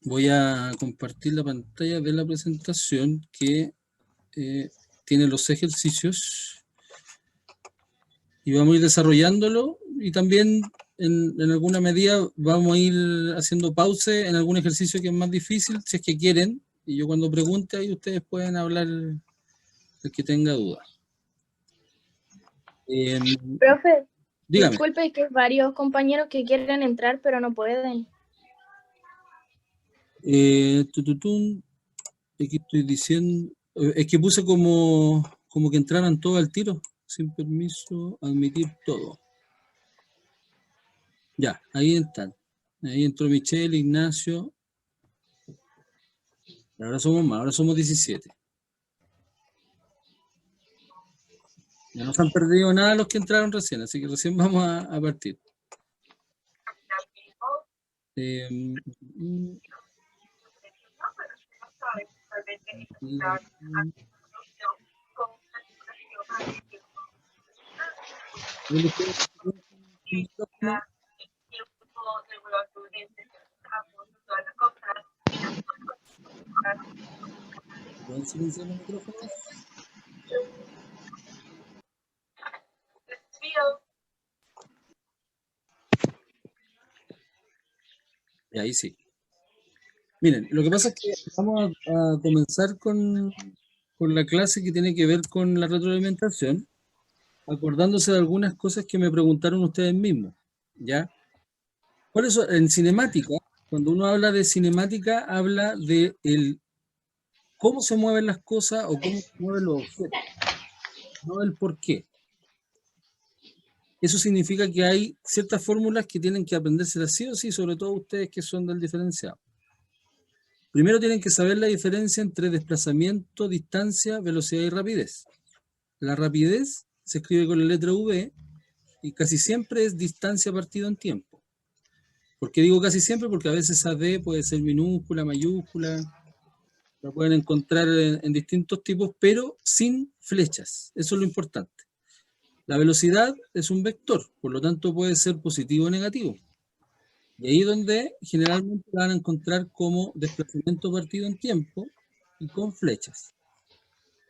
Voy a compartir la pantalla de la presentación que tiene los ejercicios y vamos a ir desarrollándolo y también en alguna medida vamos a ir haciendo pause en algún ejercicio que es más difícil, si es que quieren, y yo cuando pregunte ahí ustedes pueden hablar el que tenga dudas. Profe, Dígame. disculpe que hay varios compañeros que quieren entrar pero no pueden. Aquí estoy diciendo, es que puse como que entraran todos al tiro, sin permiso, admitir todo. Ya, ahí están. Ahí entró Michelle, Ignacio. Ahora somos más, ahora somos 17. Ya no se han perdido nada los que entraron recién, así que recién vamos a partir. ¿Pueden silenciar los micrófonos? Y ahí sí. Miren, lo que pasa es que vamos a comenzar con la clase que tiene que ver con la retroalimentación, acordándose de algunas cosas que me preguntaron ustedes mismos, ¿ya? Por eso, en cinemática, cuando uno habla de cinemática, habla de cómo se mueven las cosas o cómo se mueven los objetos, no el por qué. Eso significa que hay ciertas fórmulas que tienen que aprenderse sí o sí, sobre todo ustedes que son del diferenciado. Primero tienen que saber la diferencia entre desplazamiento, distancia, velocidad y rapidez. La rapidez se escribe con la letra V y casi siempre es distancia partido en tiempo. ¿Por qué digo casi siempre? Porque a veces esa D puede ser minúscula, mayúscula, la pueden encontrar en distintos tipos, pero sin flechas. Eso es lo importante. La velocidad es un vector, por lo tanto puede ser positivo o negativo. Y ahí es donde generalmente la van a encontrar como desplazamiento partido en tiempo y con flechas.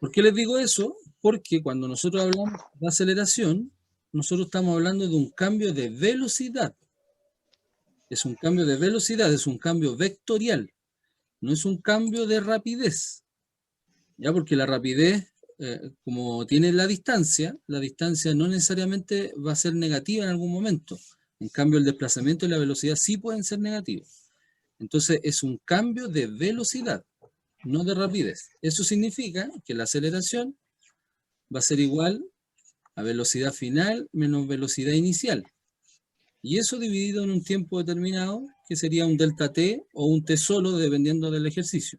¿Por qué les digo eso? Porque cuando nosotros hablamos de aceleración, nosotros estamos hablando de un cambio de velocidad. Es un cambio de velocidad, es un cambio vectorial, no es un cambio de rapidez. ¿Ya? Porque la rapidez, como tiene la distancia no necesariamente va a ser negativa en algún momento. En cambio, el desplazamiento y la velocidad sí pueden ser negativos. Entonces, es un cambio de velocidad, no de rapidez. Eso significa que la aceleración va a ser igual a velocidad final menos velocidad inicial. Y eso dividido en un tiempo determinado, que sería un delta t o un t solo, dependiendo del ejercicio.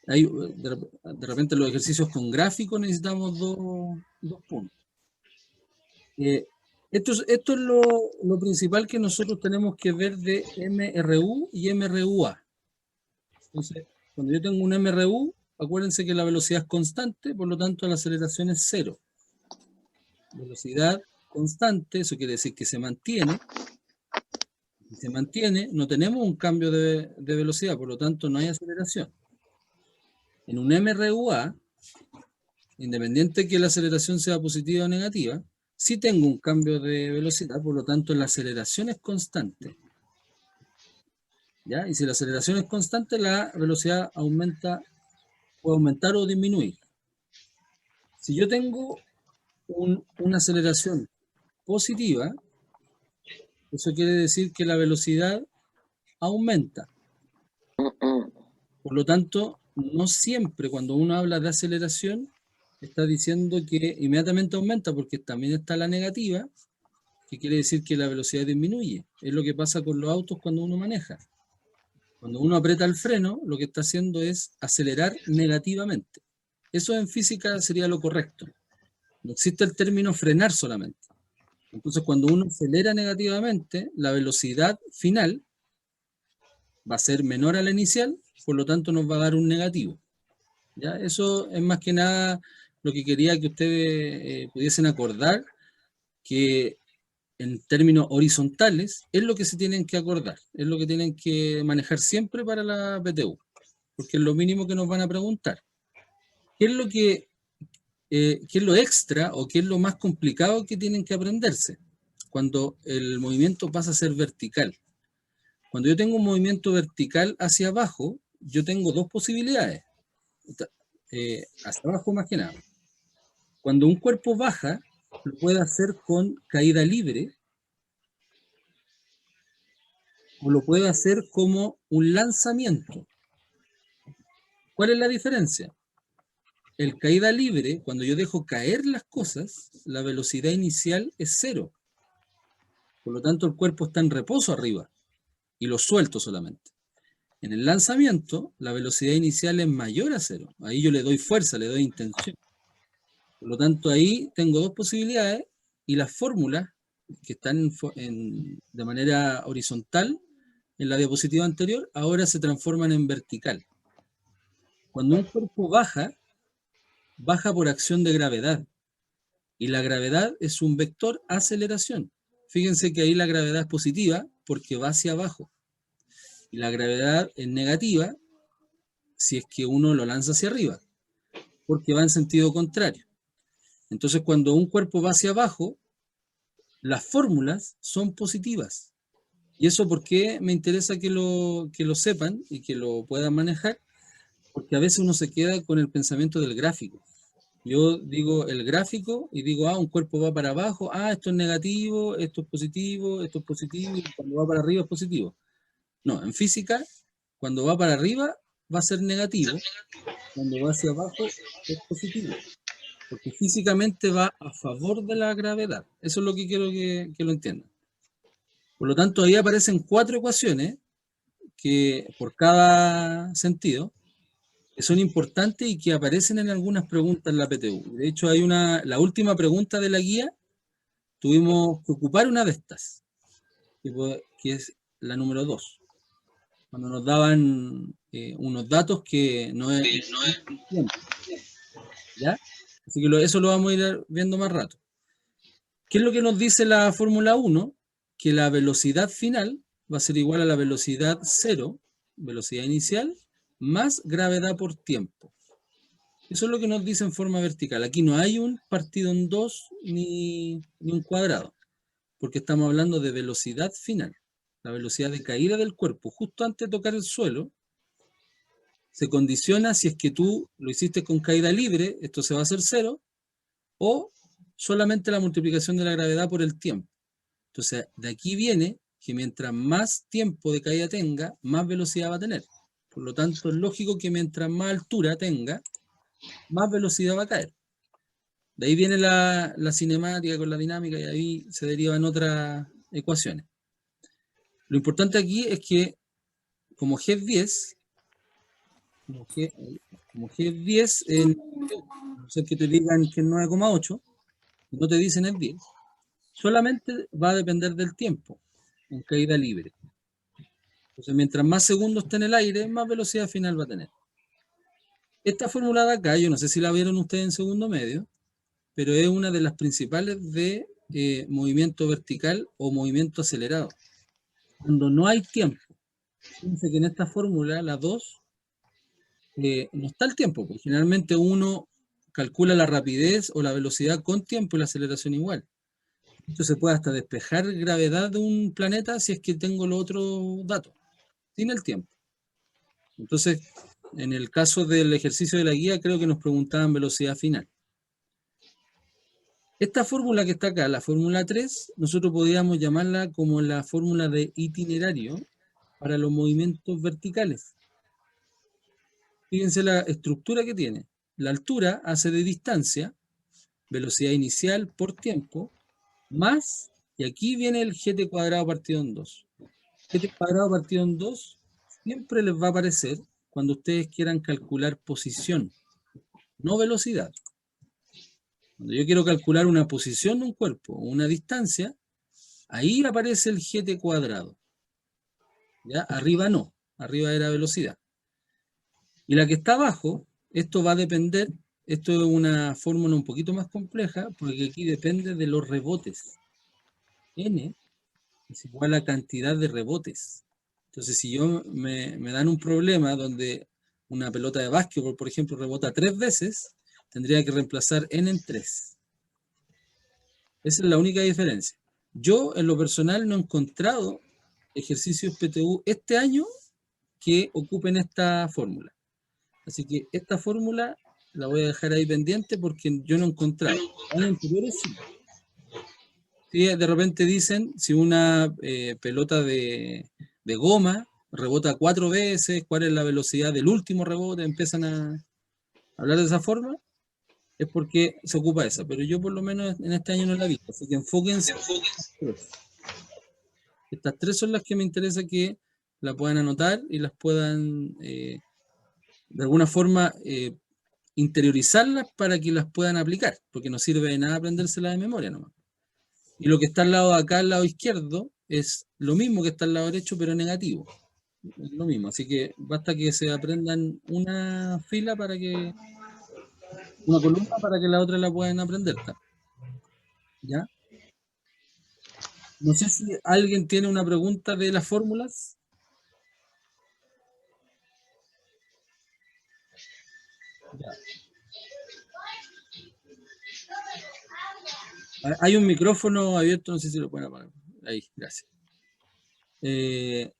Hay, de repente los ejercicios con gráficos necesitamos dos puntos. Esto es lo principal que nosotros tenemos que ver de MRU y MRUA. Entonces, cuando yo tengo un MRU, acuérdense que la velocidad es constante, por lo tanto la aceleración es cero. Velocidad constante, eso quiere decir que se mantiene. Si se mantiene, no tenemos un cambio de velocidad, por lo tanto no hay aceleración. En un MRUA, independiente que la aceleración sea positiva o negativa, sí tengo un cambio de velocidad, por lo tanto la aceleración es constante. ¿Ya? Y si la aceleración es constante, la velocidad puede aumentar o disminuir. Si yo tengo una aceleración positiva, eso quiere decir que la velocidad aumenta. Por lo tanto, no siempre cuando uno habla de aceleración está diciendo que inmediatamente aumenta, porque también está la negativa, que quiere decir que la velocidad disminuye. Es lo que pasa con los autos cuando uno maneja. Cuando uno aprieta el freno, lo que está haciendo es acelerar negativamente. Eso en física sería lo correcto. No existe el término frenar solamente. Entonces, cuando uno acelera negativamente, la velocidad final va a ser menor a la inicial, por lo tanto nos va a dar un negativo. ¿Ya? Eso es más que nada lo que quería que ustedes pudiesen acordar, que en términos horizontales, es lo que se tienen que acordar, es lo que tienen que manejar siempre para la PTU, porque es lo mínimo que nos van a preguntar. ¿Qué es lo qué es lo extra o qué es lo más complicado que tienen que aprenderse cuando el movimiento pasa a ser vertical? Cuando yo tengo un movimiento vertical hacia abajo, yo tengo dos posibilidades, hacia abajo más que nada. Cuando un cuerpo baja, lo puede hacer con caída libre, o lo puede hacer como un lanzamiento. ¿Cuál es la diferencia? El caída libre, cuando yo dejo caer las cosas, la velocidad inicial es 0. Por lo tanto, el cuerpo está en reposo arriba y lo suelto solamente. En el lanzamiento, la velocidad inicial es mayor a 0. Ahí yo le doy fuerza, le doy intención. Por lo tanto, ahí tengo dos posibilidades y las fórmulas que están de manera horizontal en la diapositiva anterior, ahora se transforman en vertical. Cuando un cuerpo baja, baja por acción de gravedad. Y la gravedad es un vector aceleración. Fíjense que ahí la gravedad es positiva porque va hacia abajo. Y la gravedad es negativa si es que uno lo lanza hacia arriba, porque va en sentido contrario. Entonces, cuando un cuerpo va hacia abajo, las fórmulas son positivas. ¿Y eso por qué me interesa que lo sepan y que lo puedan manejar? Porque a veces uno se queda con el pensamiento del gráfico. Yo digo el gráfico y digo, un cuerpo va para abajo, esto es negativo, esto es positivo, y cuando va para arriba es positivo. No, en física, cuando va para arriba va a ser negativo, cuando va hacia abajo es positivo, porque físicamente va a favor de la gravedad. Eso es lo que quiero que lo entiendan. Por lo tanto, ahí aparecen 4 ecuaciones que por cada sentido, que son importantes y que aparecen en algunas preguntas en la PTU. De hecho, hay la última pregunta de la guía, tuvimos que ocupar una de estas, que es la número 2, cuando nos daban unos datos que no es tiempo, ¿ya? Así que eso lo vamos a ir viendo más rato. ¿Qué es lo que nos dice la Fórmula 1? Que la velocidad final va a ser igual a la velocidad 0, velocidad inicial, más gravedad por tiempo. Eso es lo que nos dice en forma vertical. Aquí no hay un partido en 2 ni un cuadrado, porque estamos hablando de velocidad final. La velocidad de caída del cuerpo justo antes de tocar el suelo se condiciona si es que tú lo hiciste con caída libre, esto se va a hacer 0, o solamente la multiplicación de la gravedad por el tiempo. Entonces, de aquí viene que mientras más tiempo de caída tenga, más velocidad va a tener. Por lo tanto, es lógico que mientras más altura tenga, más velocidad va a caer. De ahí viene la cinemática con la dinámica y ahí se derivan otras ecuaciones. Lo importante aquí es que como G es 10, como G es 10, no sé que te digan que es 9,8, no te dicen el 10, solamente va a depender del tiempo en caída libre. Entonces, mientras más segundos esté en el aire, más velocidad final va a tener. Esta fórmula de acá, yo no sé si la vieron ustedes en segundo medio, pero es una de las principales de movimiento vertical o movimiento acelerado. Cuando no hay tiempo, fíjense que en esta fórmula, la 2, no está el tiempo, porque generalmente uno calcula la rapidez o la velocidad con tiempo y la aceleración igual. Esto se puede hasta despejar gravedad de un planeta si es que tengo los otros datos, sin el tiempo. Entonces, en el caso del ejercicio de la guía, creo que nos preguntaban velocidad final. Esta fórmula que está acá, la fórmula 3, nosotros podríamos llamarla como la fórmula de itinerario para los movimientos verticales. Fíjense la estructura que tiene. La altura hace de distancia, velocidad inicial por tiempo, más, y aquí viene el GT cuadrado partido en 2. GT cuadrado partido en 2 siempre les va a aparecer cuando ustedes quieran calcular posición, no velocidad. Cuando yo quiero calcular una posición de un cuerpo o una distancia, ahí aparece el GT cuadrado. ¿Ya? Arriba no, arriba era velocidad. Y la que está abajo, esto va a depender, esto es una fórmula un poquito más compleja, porque aquí depende de los rebotes. N es igual a cantidad de rebotes. Entonces, si yo me dan un problema donde una pelota de básquetbol, por ejemplo, rebota 3 veces, tendría que reemplazar N en 3. Esa es la única diferencia. Yo, en lo personal, no he encontrado ejercicios PTU este año que ocupen esta fórmula. Así que esta fórmula la voy a dejar ahí pendiente porque yo no he encontrado. Años anteriores sí. Sí, de repente dicen, si una pelota de goma rebota 4 veces, cuál es la velocidad del último rebote, empiezan a hablar de esa forma, es porque se ocupa esa. Pero yo por lo menos en este año no la he visto. Así que enfóquense. Estas 3 son las que me interesa que la puedan anotar y las puedan de alguna forma interiorizarlas para que las puedan aplicar, porque no sirve de nada aprendérselas de memoria nomás. Y lo que está al lado de acá, al lado izquierdo, es lo mismo que está al lado derecho, pero negativo. Es lo mismo, así que basta que se aprendan una fila para que, una columna para que la otra la puedan aprender. ¿Ya? No sé si alguien tiene una pregunta de las fórmulas. Ya. Hay un micrófono abierto, no sé si lo pueden apagar. Ahí, gracias. Este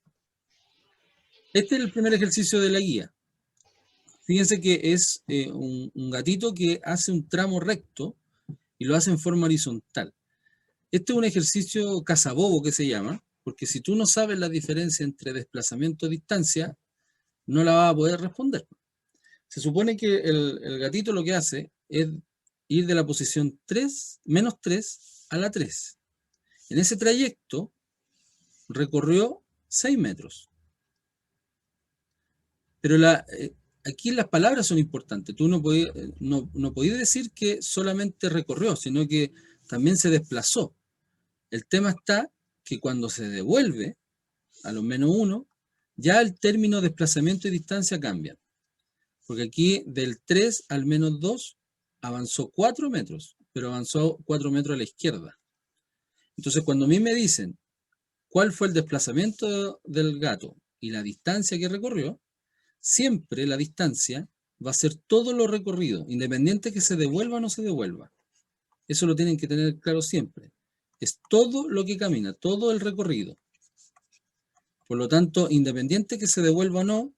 es el primer ejercicio de la guía. Fíjense que es un gatito que hace un tramo recto y lo hace en forma horizontal. Este es un ejercicio cazabobo que se llama, porque si tú no sabes la diferencia entre desplazamiento y distancia, no la vas a poder responder. Se supone que el gatito lo que hace es ir de la posición 3, menos 3 a la 3. En ese trayecto recorrió 6 metros. Pero aquí las palabras son importantes. Tú no podías decir que solamente recorrió, sino que también se desplazó. El tema está que cuando se devuelve a los menos 1, ya el término desplazamiento y distancia cambian. Porque aquí del 3 al menos 2 avanzó 4 metros, pero avanzó 4 metros a la izquierda. Entonces, cuando a mí me dicen cuál fue el desplazamiento del gato y la distancia que recorrió, siempre la distancia va a ser todo lo recorrido, independiente que se devuelva o no se devuelva. Eso lo tienen que tener claro siempre. Es todo lo que camina, todo el recorrido. Por lo tanto, independiente que se devuelva o no,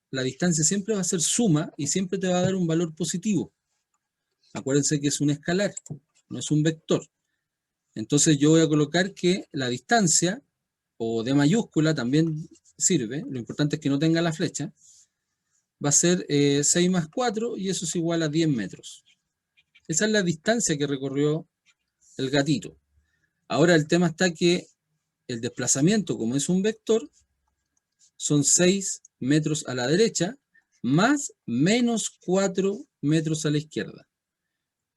la distancia siempre va a ser suma y siempre te va a dar un valor positivo. Acuérdense que es un escalar, no es un vector. Entonces yo voy a colocar que la distancia, o D mayúscula también sirve, lo importante es que no tenga la flecha, va a ser 6 más 4 y eso es igual a 10 metros. Esa es la distancia que recorrió el gatito. Ahora el tema está que el desplazamiento, como es un vector, son 6 metros a la derecha más menos 4 metros a la izquierda.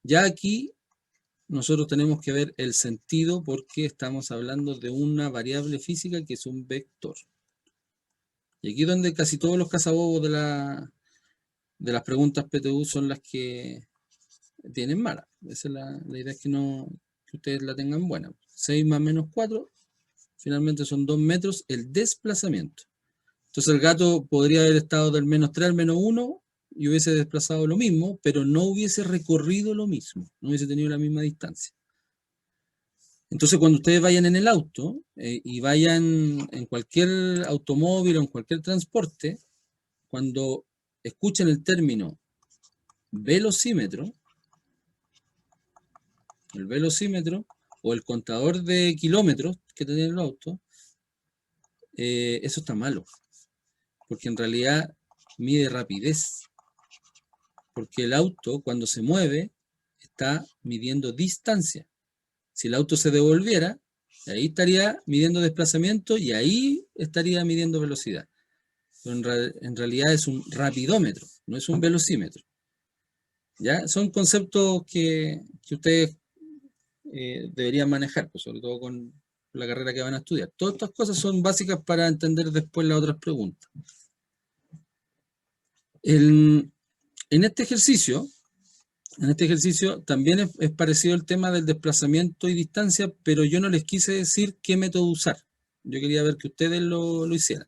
Ya aquí nosotros tenemos que ver el sentido porque estamos hablando de una variable física que es un vector. Y aquí donde casi todos los cazabobos de las preguntas PTU son las que tienen malas. Esa es la idea, es que ustedes la tengan buena. 6 más menos 4, finalmente son 2 metros el desplazamiento. Entonces el gato podría haber estado del menos 3 al menos 1 y hubiese desplazado lo mismo, pero no hubiese recorrido lo mismo, no hubiese tenido la misma distancia. Entonces cuando ustedes vayan en el auto y vayan en cualquier automóvil o en cualquier transporte, cuando escuchen el término velocímetro, el velocímetro o el contador de kilómetros que tiene el auto, eso está malo, porque en realidad mide rapidez, porque el auto cuando se mueve está midiendo distancia. Si el auto se devolviera, ahí estaría midiendo desplazamiento y ahí estaría midiendo velocidad. Pero en realidad es un rapidómetro, no es un velocímetro. ¿Ya? Son conceptos que ustedes deberían manejar, pues, sobre todo con la carrera que van a estudiar. Todas estas cosas son básicas para entender después las otras preguntas. En este ejercicio, En este ejercicio también es parecido el tema del desplazamiento y distancia, pero yo no les quise decir qué método usar. Yo quería ver que ustedes lo hicieran.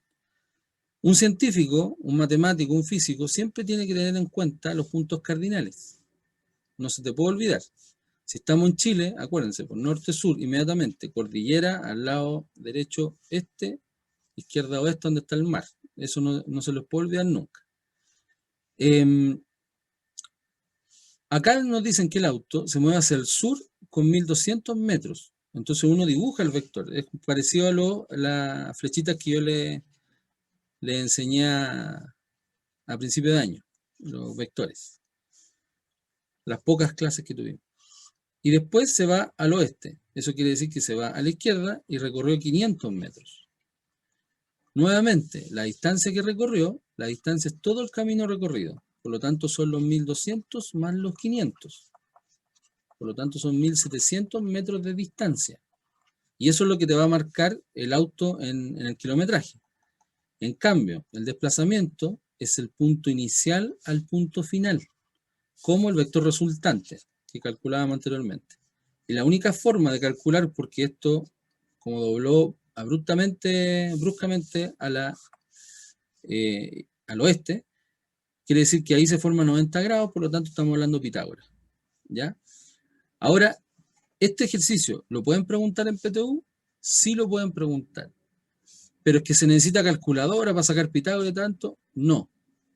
Un científico, un matemático, un físico, siempre tiene que tener en cuenta los puntos cardinales. No se te puede olvidar. Si estamos en Chile, acuérdense, por norte-sur, inmediatamente, cordillera, al lado derecho este, izquierda oeste, donde está el mar. Eso no se les puede olvidar nunca. Acá nos dicen que el auto se mueve hacia el sur con 1200 metros. Entonces uno dibuja el vector. Es parecido a las flechitas que yo le enseñé a principio de año, los vectores. Las pocas clases que tuvimos. Y después se va al oeste. Eso quiere decir que se va a la izquierda y recorrió 500 metros. Nuevamente, la distancia que recorrió, la distancia es todo el camino recorrido. Por lo tanto, son los 1200 más los 500. Por lo tanto, son 1700 metros de distancia. Y eso es lo que te va a marcar el auto en el kilometraje. En cambio, el desplazamiento es el punto inicial al punto final, como el vector resultante que calculábamos anteriormente. Y la única forma de calcular, porque esto, como dobló bruscamente al oeste, quiere decir que ahí se forma 90 grados, por lo tanto estamos hablando de Pitágoras. ¿Ya? Ahora, este ejercicio, ¿lo pueden preguntar en PTU? Sí lo pueden preguntar. Pero es que se necesita calculadora para sacar Pitágoras y tanto. No.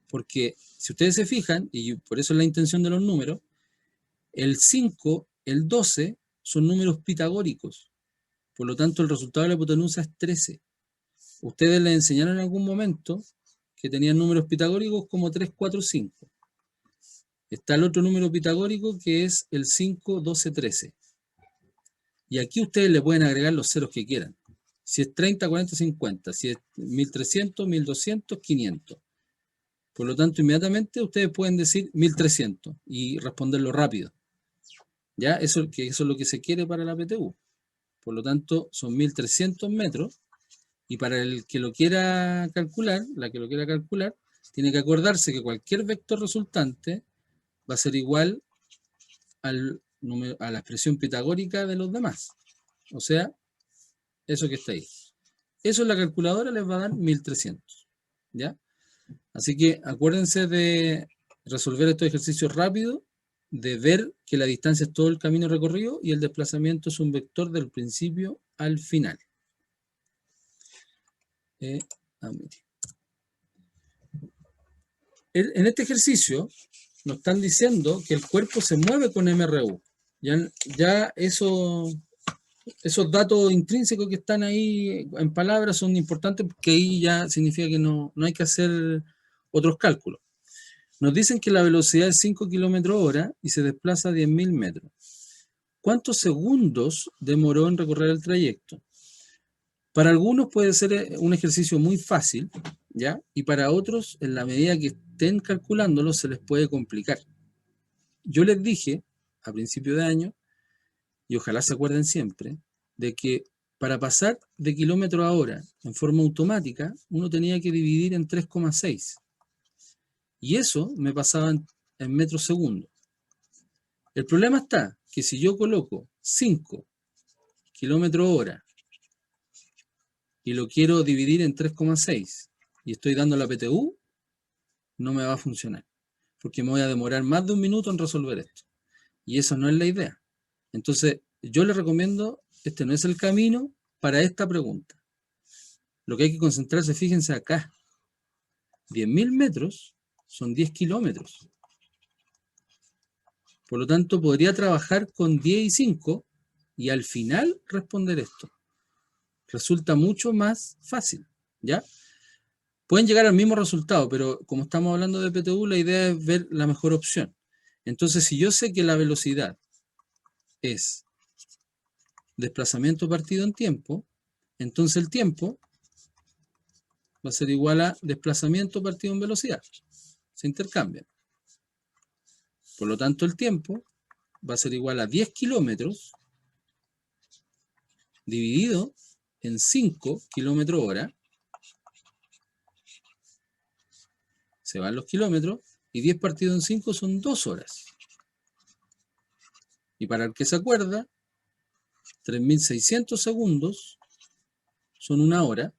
Porque si ustedes se fijan, y por eso es la intención de los números, el 5, el 12 son números pitagóricos. Por lo tanto, el resultado de la hipotenusa es 13. Ustedes les enseñaron en algún momento que tenían números pitagóricos como 3, 4, 5. Está el otro número pitagórico que es el 5, 12, 13. Y aquí ustedes le pueden agregar los ceros que quieran. Si es 30, 40, 50. Si es 1300, 1200, 500. Por lo tanto, inmediatamente ustedes pueden decir 1300 y responderlo rápido. ¿Ya? Eso es lo que se quiere para la PTU. Por lo tanto, son 1300 metros. Y para el que lo quiera calcular, la que lo quiera calcular, tiene que acordarse que cualquier vector resultante va a ser igual a la expresión pitagórica de los demás. O sea, eso que está ahí. Eso en la calculadora les va a dar 1300. ¿Ya? Así que acuérdense de resolver estos ejercicios rápido, de ver que la distancia es todo el camino recorrido y el desplazamiento es un vector del principio al final. En este ejercicio nos están diciendo que el cuerpo se mueve con MRU. Ya esos datos intrínsecos que están ahí en palabras son importantes porque ahí ya significa que no hay que hacer otros cálculos. Nos dicen que la velocidad es 5 km/h y se desplaza a 10.000 metros. ¿Cuántos segundos demoró en recorrer el trayecto? Para algunos puede ser un ejercicio muy fácil, ¿ya? Y para otros, en la medida que estén calculándolo, se les puede complicar. Yo les dije a principio de año, y ojalá se acuerden siempre, de que para pasar de kilómetro a hora en forma automática, uno tenía que dividir en 3,6. Y eso me pasaba en metros segundos. El problema está que si yo coloco 5 kilómetros hora y lo quiero dividir en 3,6 y estoy dando la PTU, no me va a funcionar, porque me voy a demorar más de un minuto en resolver esto. Y eso no es la idea. Entonces, yo les recomiendo, este no es el camino para esta pregunta. Lo que hay que concentrarse, fíjense acá, 10.000 metros son 10 kilómetros. Por lo tanto, podría trabajar con 10 y 5 y al final responder esto. Resulta mucho más fácil, ¿ya? Pueden llegar al mismo resultado, pero como estamos hablando de PTU, la idea es ver la mejor opción. Entonces, si yo sé que la velocidad es desplazamiento partido en tiempo, entonces el tiempo va a ser igual a desplazamiento partido en velocidad. Se intercambian. Por lo tanto, el tiempo va a ser igual a 10 kilómetros dividido en 5 kilómetros hora. Se van los kilómetros y 10 partido en 5 son 2 horas. Y para el que se acuerda, 3.600 segundos son 1 hora,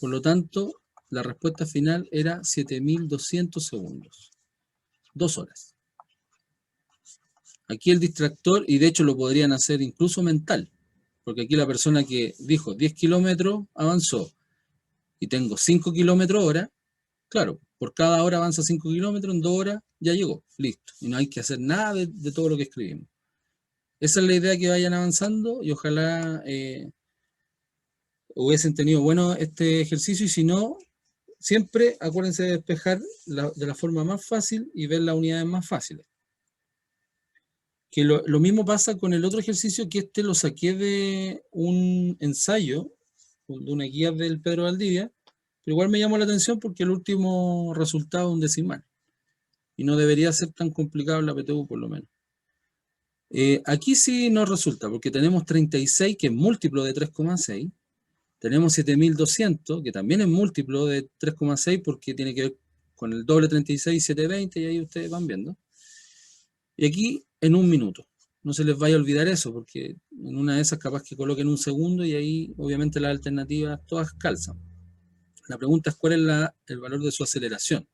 por lo tanto, la respuesta final era 7.200 segundos, 2 horas. Aquí el distractor, y de hecho lo podrían hacer incluso mental, porque aquí la persona que dijo 10 kilómetros avanzó y tengo 5 kilómetros hora, claro, por cada hora avanza 5 kilómetros, en 2 horas ya llegó, listo. Y no hay que hacer nada de todo lo que escribimos. Esa es la idea, que vayan avanzando y ojalá hubiesen tenido bueno este ejercicio, y si no, siempre acuérdense de despejar de la forma más fácil y ver las unidades más fáciles. Que lo mismo pasa con el otro ejercicio, que este lo saqué de un ensayo, de una guía del Pedro Valdivia, pero igual me llamó la atención porque el último resultado es un decimal. Y no debería ser tan complicado en la PTU, por lo menos. Aquí sí nos resulta, porque tenemos 36, que es múltiplo de 3,6. Tenemos 7.200, que también es múltiplo de 3,6, porque tiene que ver con el doble 36, 720, y ahí ustedes van viendo. Y aquí en 1 minuto. No se les vaya a olvidar eso, porque en una de esas capaz que coloquen 1 segundo y ahí obviamente las alternativas todas calzan. La pregunta es cuál es el valor de su aceleración.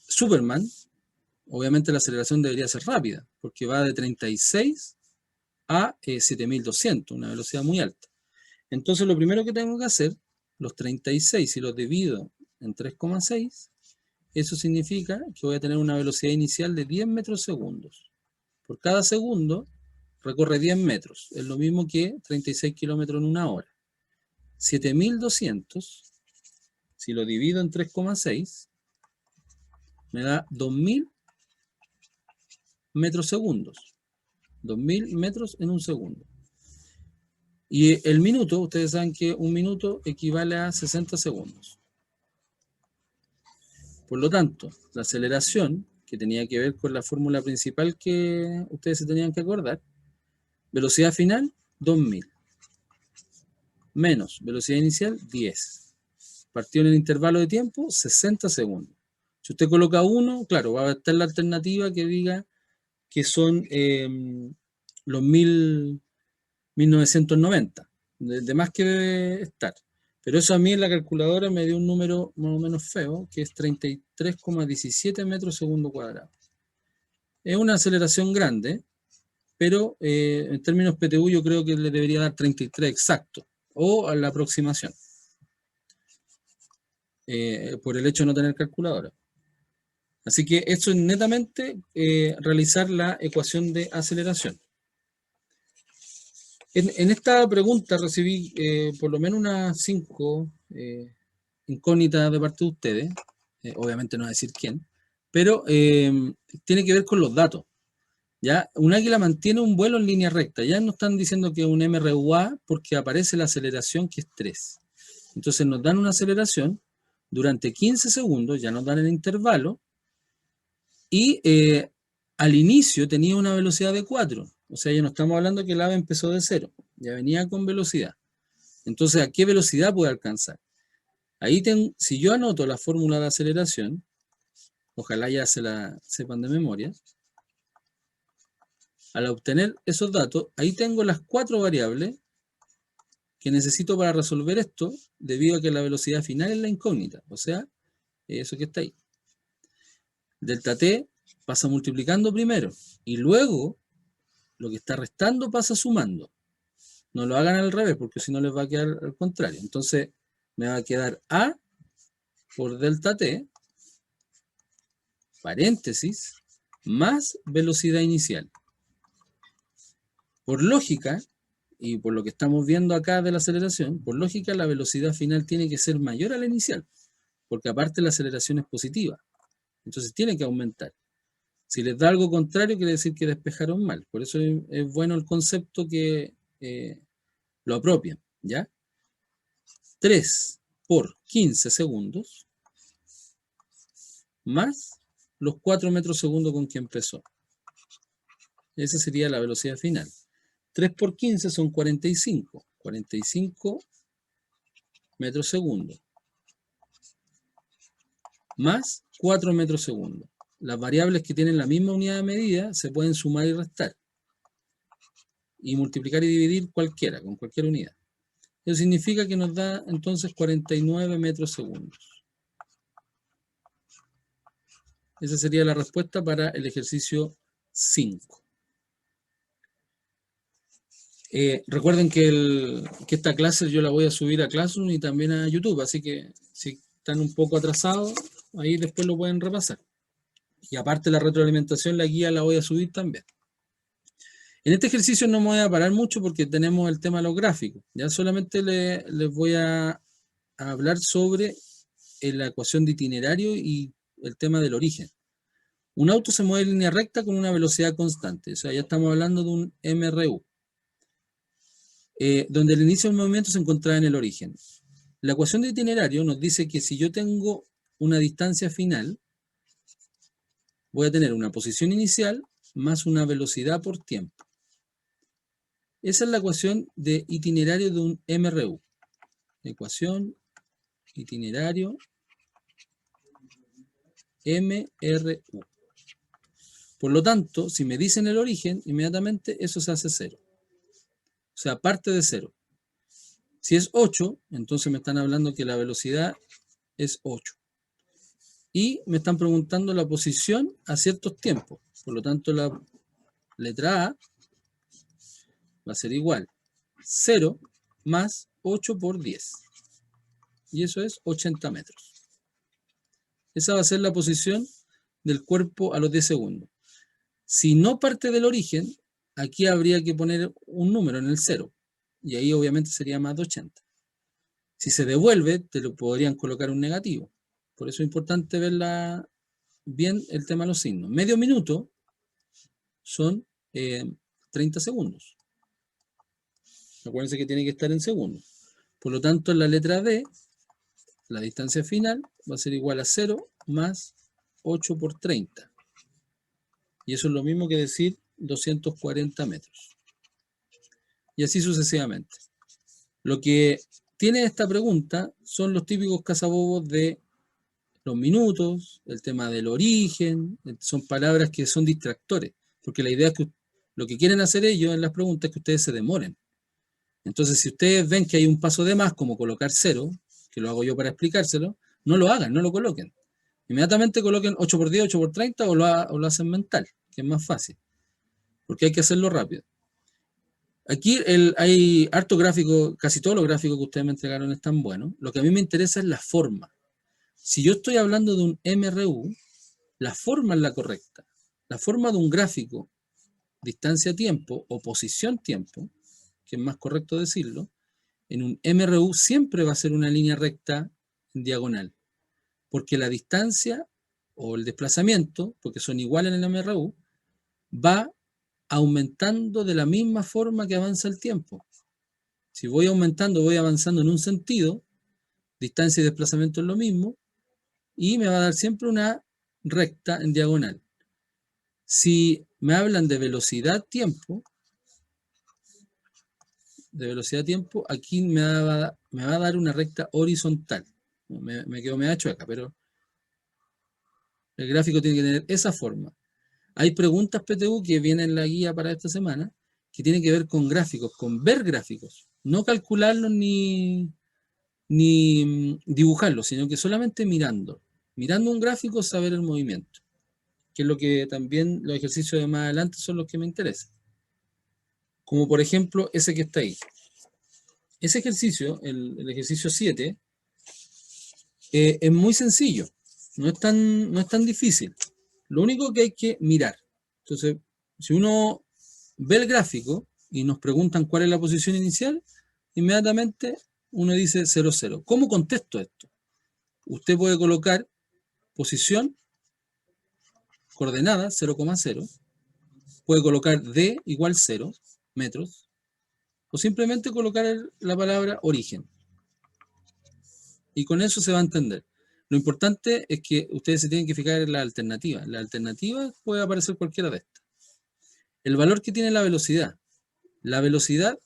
Superman, obviamente la aceleración debería ser rápida, porque va de 36 a 7.200, una velocidad muy alta. Entonces lo primero que tengo que hacer, los 36, si los divido en 3,6, eso significa que voy a tener una velocidad inicial de 10 metros segundos. Por cada segundo recorre 10 metros. Es lo mismo que 36 kilómetros en 1 hora. 7.200, si lo divido en 3,6, me da 2.000 metros segundos. 2.000 metros en 1 segundo. Y el minuto, ustedes saben que 1 minuto equivale a 60 segundos. Por lo tanto, la aceleración, que tenía que ver con la fórmula principal que ustedes se tenían que acordar, velocidad final, 2.000. Menos velocidad inicial, 10. Partido en el intervalo de tiempo, 60 segundos. Si usted coloca 1, claro, va a estar la alternativa que diga que son los 1990. De más que debe estar. Pero eso a mí en la calculadora me dio un número más o menos feo, que es 33,17 metros segundo cuadrado. Es una aceleración grande, pero en términos PTU yo creo que le debería dar 33 exacto, o a la aproximación, por el hecho de no tener calculadora. Así que esto es netamente realizar la ecuación de aceleración. En esta pregunta recibí por lo menos unas 5 incógnitas de parte de ustedes, obviamente no voy a decir quién, pero tiene que ver con los datos. ¿Ya? Un águila mantiene un vuelo en línea recta. Ya nos están diciendo que es un MRUA porque aparece la aceleración, que es 3. Entonces nos dan una aceleración durante 15 segundos, ya nos dan el intervalo, y al inicio tenía una velocidad de 4. O sea, ya no estamos hablando que el ave empezó de 0, ya venía con velocidad. Entonces, ¿a qué velocidad puede alcanzar? Ahí si yo anoto la fórmula de aceleración, ojalá ya se la sepan de memoria. Al obtener esos datos, ahí tengo las 4 variables que necesito para resolver esto, debido a que la velocidad final es la incógnita, o sea, eso que está ahí. Delta t pasa multiplicando primero, y luego lo que está restando pasa sumando. No lo hagan al revés, porque si no les va a quedar al contrario. Entonces, me va a quedar A por delta t, paréntesis, más velocidad inicial. Por lógica, y por lo que estamos viendo acá de la aceleración, por lógica la velocidad final tiene que ser mayor a la inicial, porque aparte la aceleración es positiva. Entonces tiene que aumentar. Si les da algo contrario, quiere decir que despejaron mal. Por eso es bueno el concepto que lo apropian, ¿ya? 3 por 15 segundos más los 4 metros segundo con que empezó. Esa sería la velocidad final. 3 por 15 son 45. 45 metros segundo. Más 4 metros segundo. Las variables que tienen la misma unidad de medida se pueden sumar y restar. y multiplicar y dividir cualquiera, con cualquier unidad. Eso significa que nos da entonces 49 metros segundos. Esa sería la respuesta para el ejercicio 5. Recuerden que esta clase yo la voy a subir a Classroom y también a YouTube, así que si están un poco atrasados, ahí después lo pueden repasar. Y aparte la retroalimentación, la guía la voy a subir también. En este ejercicio no me voy a parar mucho porque tenemos el tema de los gráficos. Ya solamente les voy a hablar sobre la ecuación de itinerario y el tema del origen. Un auto se mueve en línea recta con una velocidad constante. O sea, ya estamos hablando de un MRU. Donde el inicio del movimiento se encontraba en el origen. La ecuación de itinerario nos dice que si yo tengo una distancia final, voy a tener una posición inicial más una velocidad por tiempo. Esa es la ecuación de itinerario de un MRU. Ecuación, itinerario, MRU. Por lo tanto, si me dicen el origen, inmediatamente eso se hace 0. O sea, parte de 0. Si es 8, entonces me están hablando que la velocidad es 8. Y me están preguntando la posición a ciertos tiempos. Por lo tanto, la letra A va a ser igual 0 más 8 por 10. Y eso es 80 metros. Esa va a ser la posición del cuerpo a los 10 segundos. Si no parte del origen, aquí habría que poner un número en el 0. Y ahí obviamente sería más de 80. Si se devuelve, te lo podrían colocar un negativo. Por eso es importante ver bien el tema de los signos. Medio minuto son 30 segundos. Acuérdense que tiene que estar en segundos. Por lo tanto, en la letra D, la distancia final va a ser igual a 0 más 8 por 30. Y eso es lo mismo que decir 240 metros. Y así sucesivamente. Lo que tiene esta pregunta son los típicos cazabobos de los minutos, el tema del origen, son palabras que son distractores, porque la idea es que lo que quieren hacer ellos en las preguntas es que ustedes se demoren. Entonces, si ustedes ven que hay un paso de más, como colocar 0, que lo hago yo para explicárselo, no lo hagan, no lo coloquen. Inmediatamente coloquen 8 por 10, 8 por 30 o lo hacen mental, que es más fácil, porque hay que hacerlo rápido. Aquí hay harto gráfico, casi todos los gráficos que ustedes me entregaron están buenos. Lo que a mí me interesa es la forma. Si yo estoy hablando de un MRU, la forma es la correcta. La forma de un gráfico, distancia-tiempo o posición-tiempo, que es más correcto decirlo, en un MRU siempre va a ser una línea recta en diagonal, porque la distancia o el desplazamiento, porque son iguales en el MRU, va aumentando de la misma forma que avanza el tiempo. Si voy aumentando, voy avanzando en un sentido, distancia y desplazamiento es lo mismo, y me va a dar siempre una recta en diagonal. Si me hablan de velocidad-tiempo, aquí me va a dar una recta horizontal. Me quedo medio chueca, pero el gráfico tiene que tener esa forma. Hay preguntas PTU que vienen en la guía para esta semana que tienen que ver con gráficos, con ver gráficos, no calcularlos ni dibujarlos, sino que solamente mirando. Mirando un gráfico, saber el movimiento, que es lo que también los ejercicios de más adelante son los que me interesan. Como por ejemplo ese que está ahí. Ese ejercicio, el ejercicio 7, es muy sencillo, no es tan difícil. Lo único que hay que mirar. Entonces, si uno ve el gráfico y nos preguntan cuál es la posición inicial, inmediatamente uno dice 0, 0. ¿Cómo contesto esto? Usted puede colocar posición, coordenada 0,0, puede colocar D igual 0 metros, o simplemente colocar la palabra origen. Y con eso se va a entender. Lo importante es que ustedes se tienen que fijar en la alternativa. En la alternativa puede aparecer cualquiera de estas. El valor que tiene la velocidad. La velocidad,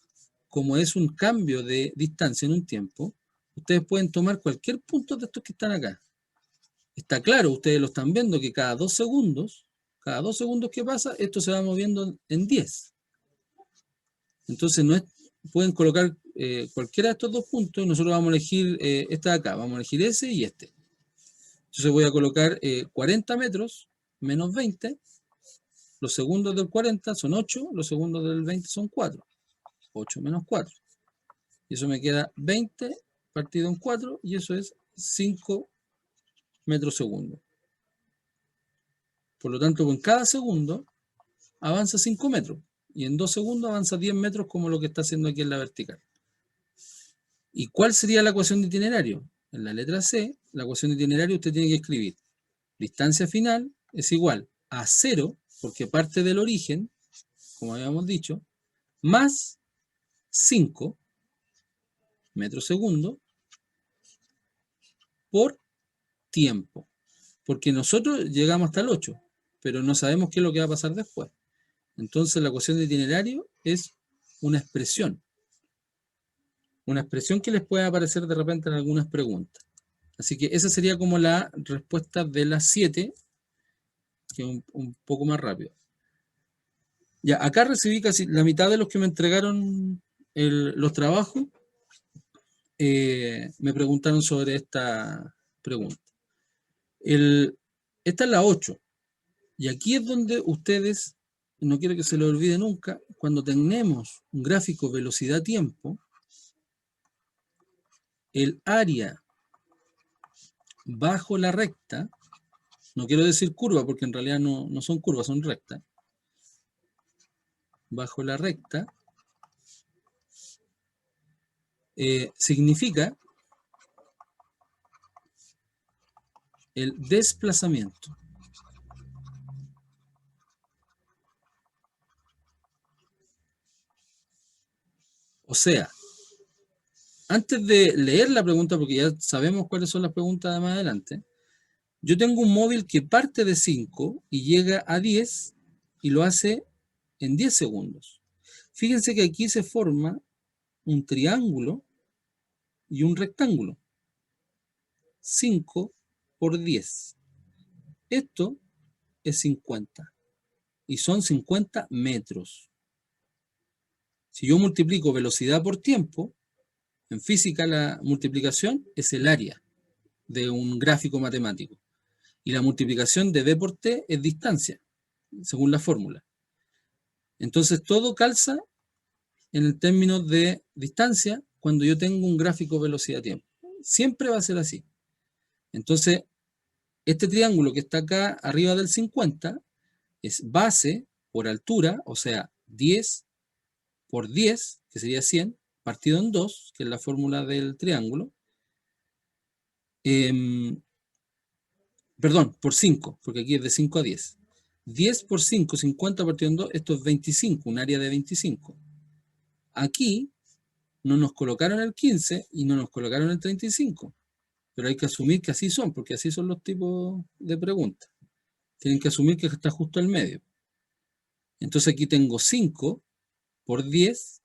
como es un cambio de distancia en un tiempo, ustedes pueden tomar cualquier punto de estos que están acá. Está claro, ustedes lo están viendo, que cada 2 segundos que pasa, esto se va moviendo en 10. Entonces pueden colocar cualquiera de estos dos puntos y nosotros vamos a elegir esta de acá, vamos a elegir ese y este. Entonces voy a colocar 40 metros menos 20, los segundos del 40 son 8, los segundos del 20 son 4, 8 menos 4. Y eso me queda 20 partido en 4 y eso es 5 metros segundos. Por lo tanto, en cada segundo avanza 5 metros y en 2 segundos avanza 10 metros como lo que está haciendo aquí en la vertical. ¿Y cuál sería la ecuación de itinerario? En la letra C, la ecuación de itinerario usted tiene que escribir distancia final es igual a 0, porque parte del origen, como habíamos dicho, más 5 metros segundo por tiempo. Porque nosotros llegamos hasta el 8, pero no sabemos qué es lo que va a pasar después. Entonces la ecuación de itinerario es una expresión que les puede aparecer de repente en algunas preguntas. Así que esa sería como la respuesta de las 7, que es un poco más rápido. Ya, acá recibí casi la mitad de los que me entregaron los trabajos, me preguntaron sobre esta pregunta. Esta es la 8, y aquí es donde ustedes, no quiero que se lo olvide nunca, cuando tenemos un gráfico velocidad-tiempo, el área bajo la recta, no quiero decir curva porque en realidad no son curvas, son rectas, bajo la recta, significa el desplazamiento. O sea, antes de leer la pregunta, porque ya sabemos cuáles son las preguntas de más adelante, yo tengo un móvil que parte de 5 y llega a 10 y lo hace en 10 segundos. Fíjense que aquí se forma un triángulo y un rectángulo. 5 por 10. Esto es 50 y son 50 metros. Si yo multiplico velocidad por tiempo, en física la multiplicación es el área de un gráfico matemático. Y la multiplicación de b por t es distancia, según la fórmula. Entonces todo calza en el término de distancia cuando yo tengo un gráfico velocidad-tiempo. Siempre va a ser así. Entonces, este triángulo que está acá arriba del 50 es base por altura, o sea, 10 por 10, que sería 100, partido en 2, que es la fórmula del triángulo. Perdón, por 5, porque aquí es de 5 a 10. 10 por 5, 50 partido en 2, esto es 25, un área de 25. Aquí no nos colocaron el 15 y no nos colocaron el 35, pero hay que asumir que así son, porque así son los tipos de preguntas. Tienen que asumir que está justo al medio. Entonces aquí tengo 5 por 10,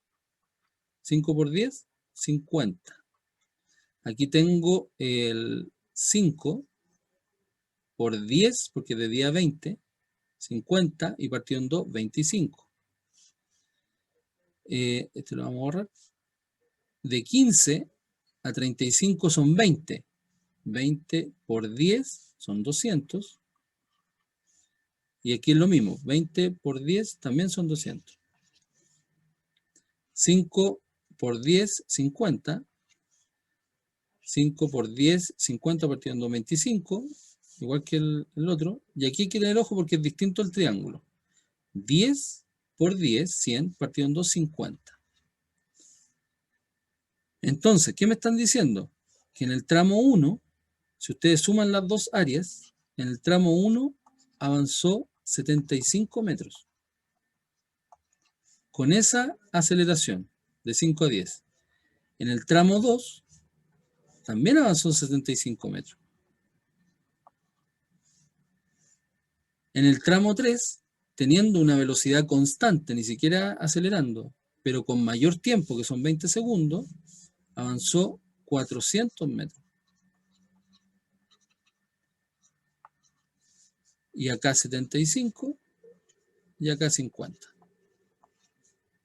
5 por 10, 50. Aquí tengo el 5 por 10, porque de día 20, 50, y partido en 2, 25. Este lo vamos a borrar. De 15 a 35 son 20. 20 por 10 son 200. Y aquí es lo mismo. 20 por 10 también son 200. 5 por 10, 50. 5 por 10, 50 partido en 2, 25. Igual que el otro. Y aquí hay que tener ojo porque es distinto el triángulo. 10 por 10, 100, partido en 2, 50. Entonces, ¿qué me están diciendo? Que en el tramo 1, si ustedes suman las dos áreas, en el tramo 1 avanzó 75 metros. Con esa aceleración de 5 a 10. En el tramo 2 también avanzó 75 metros. En el tramo 3, teniendo una velocidad constante, ni siquiera acelerando, pero con mayor tiempo, que son 20 segundos, avanzó 400 metros. Y acá 75 y acá 50.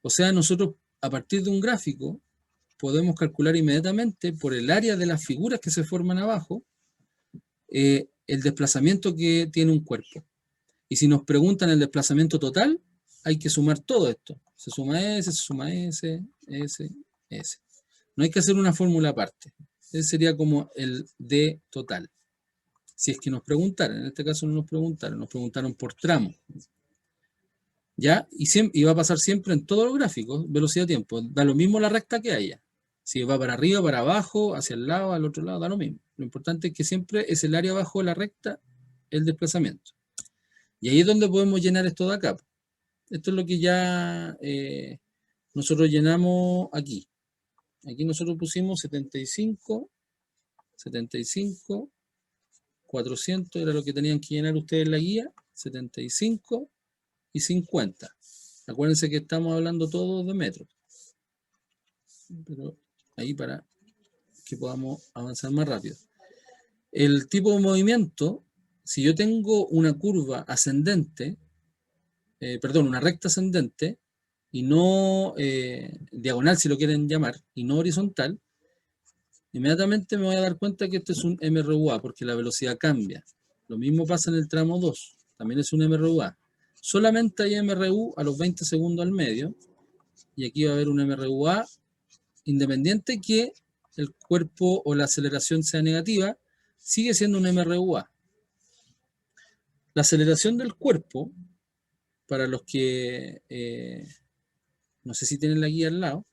O sea, nosotros a partir de un gráfico, podemos calcular inmediatamente por el área de las figuras que se forman abajo, el desplazamiento que tiene un cuerpo. Y si nos preguntan el desplazamiento total, hay que sumar todo esto. Se suma S, se suma S, S, S. No hay que hacer una fórmula aparte. Ese sería como el D total. Si es que nos preguntaran, en este caso no nos preguntaron por tramo. ¿Ya? Y va a pasar siempre en todos los gráficos, velocidad-tiempo. Da lo mismo la recta que haya. Si va para arriba, para abajo, hacia el lado, al otro lado, da lo mismo. Lo importante es que siempre es el área abajo de la recta el desplazamiento. Y ahí es donde podemos llenar esto de acá. Esto es lo que ya nosotros llenamos aquí. Aquí nosotros pusimos 75, 400, era lo que tenían que llenar ustedes en la guía, 75 y 50. Acuérdense que estamos hablando todos de metros. Pero ahí para que podamos avanzar más rápido. El tipo de movimiento, si yo tengo una curva ascendente, una recta ascendente, y no diagonal, si lo quieren llamar, y no horizontal, inmediatamente me voy a dar cuenta que esto es un MRUA, porque la velocidad cambia. Lo mismo pasa en el tramo 2, también es un MRUA. Solamente hay MRU a los 20 segundos al medio, y aquí va a haber un MRUA independiente que el cuerpo o la aceleración sea negativa, sigue siendo un MRUA. La aceleración del cuerpo, para los que no sé si tienen la guía al lado,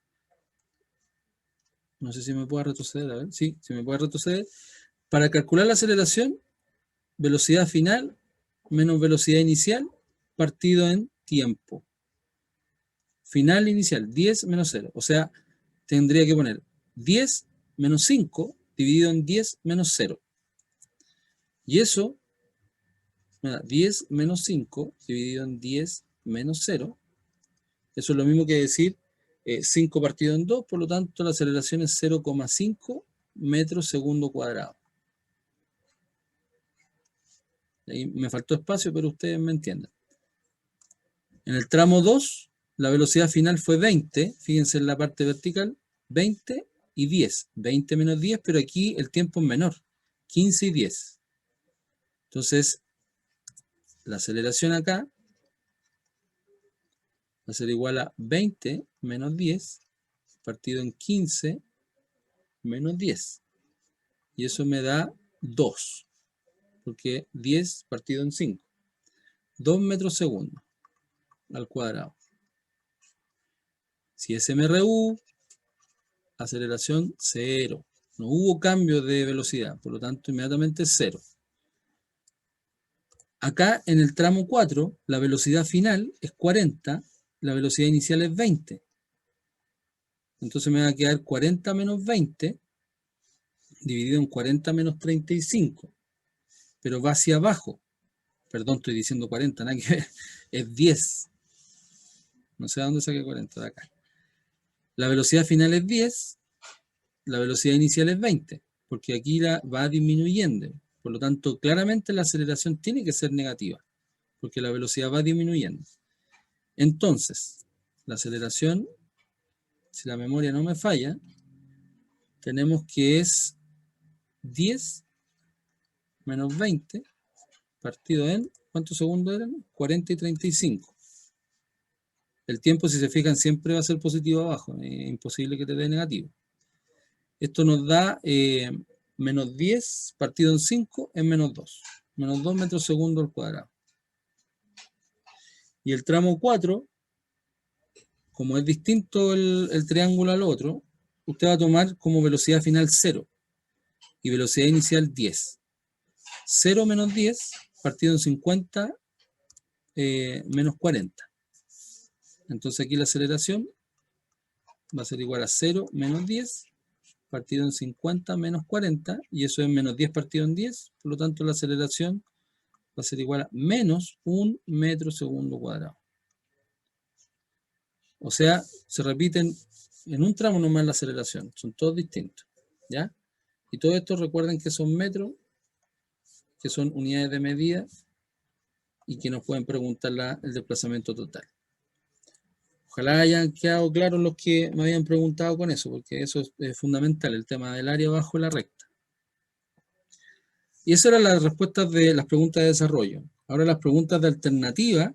no sé si me puedo retroceder, a ver, sí, si me puedo retroceder. Para calcular la aceleración, velocidad final menos velocidad inicial partido en tiempo. Final inicial, 10 menos 0. O sea, tendría que poner 10 menos 5 dividido en 10 menos 0. Y eso, 10 menos 5 dividido en 10 menos 0. Eso es lo mismo que decir 5 partido en 2, por lo tanto la aceleración es 0,5 metros segundo cuadrado. Ahí me faltó espacio, pero ustedes me entienden. En el tramo 2, la velocidad final fue 20, fíjense en la parte vertical, 20 y 10. 20 menos 10, pero aquí el tiempo es menor, 15 y 10. Entonces, la aceleración acá va a ser igual a 20 menos 10 partido en 15 menos 10. Y eso me da 2, porque 10 partido en 5. 2 metros segundo al cuadrado. Si es MRU, aceleración 0. No hubo cambio de velocidad, por lo tanto inmediatamente 0. Acá en el tramo 4, la velocidad final es 40, la velocidad inicial es 20. Entonces me va a quedar 40 menos 20 dividido en 40 menos 35. Pero va hacia abajo. Perdón, estoy diciendo 40, nada que ver. Es 10. No sé a dónde saqué 40, de acá. La velocidad final es 10, la velocidad inicial es 20, porque aquí va disminuyendo. Por lo tanto, claramente la aceleración tiene que ser negativa, porque la velocidad va disminuyendo. Entonces, la aceleración, si la memoria no me falla, tenemos que es 10 menos 20 partido en, ¿cuántos segundos eran? 40 y 35. El tiempo, si se fijan, siempre va a ser positivo abajo, es imposible que te dé negativo. Esto nos da menos 10 partido en 5 es menos 2. Menos 2 metros segundo al cuadrado. Y el tramo 4, como es distinto el triángulo al otro, usted va a tomar como velocidad final 0 y velocidad inicial 10. 0 menos 10 partido en 50 menos 40. Entonces aquí la aceleración va a ser igual a 0 menos 10 partido en 50 menos 40, y eso es menos 10 partido en 10, por lo tanto la aceleración va a ser igual a menos 1 metro segundo cuadrado. O sea, se repiten en un tramo nomás la aceleración, son todos distintos, ¿ya? Y todo esto recuerden que son metros, que son unidades de medida, y que nos pueden preguntar el desplazamiento total. Ojalá hayan quedado claros los que me habían preguntado con eso, porque eso es fundamental, el tema del área bajo la recta. Y esas eran las respuestas de las preguntas de desarrollo. Ahora las preguntas de alternativa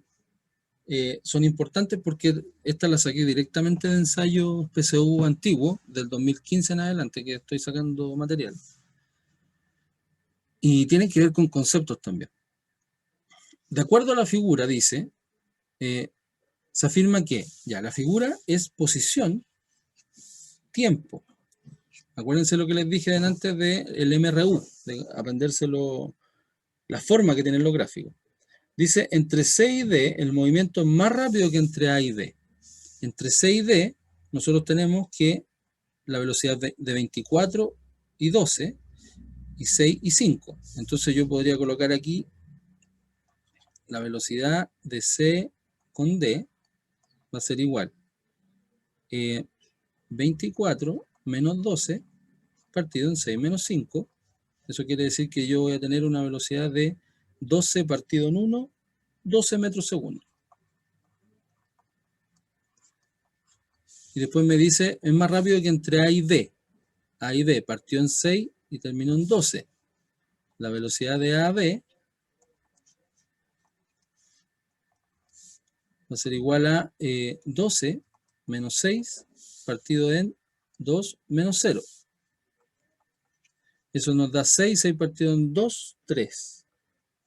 son importantes porque estas las saqué directamente de ensayos PSU antiguos, del 2015 en adelante, que estoy sacando material. Y tienen que ver con conceptos también. De acuerdo a la figura, dice, se afirma que ya la figura es posición, tiempo. Acuérdense lo que les dije antes del MRU, de aprenderse la forma que tienen los gráficos. Dice, entre C y D, el movimiento es más rápido que entre A y D. Entre C y D, nosotros tenemos que la velocidad de 24 y 12, y 6 y 5. Entonces yo podría colocar aquí la velocidad de C con D, va a ser igual. 24 menos 12 partido en 6 menos 5. Eso quiere decir que yo voy a tener una velocidad de 12 partido en 1, 12 metros segundo. Y después me dice, es más rápido que entre A y D. A y D partió en 6 y terminó en 12. La velocidad de A a B va a ser igual a 12 menos 6 partido en 2 menos 0. Eso nos da 6, 6 partido en 2, 3.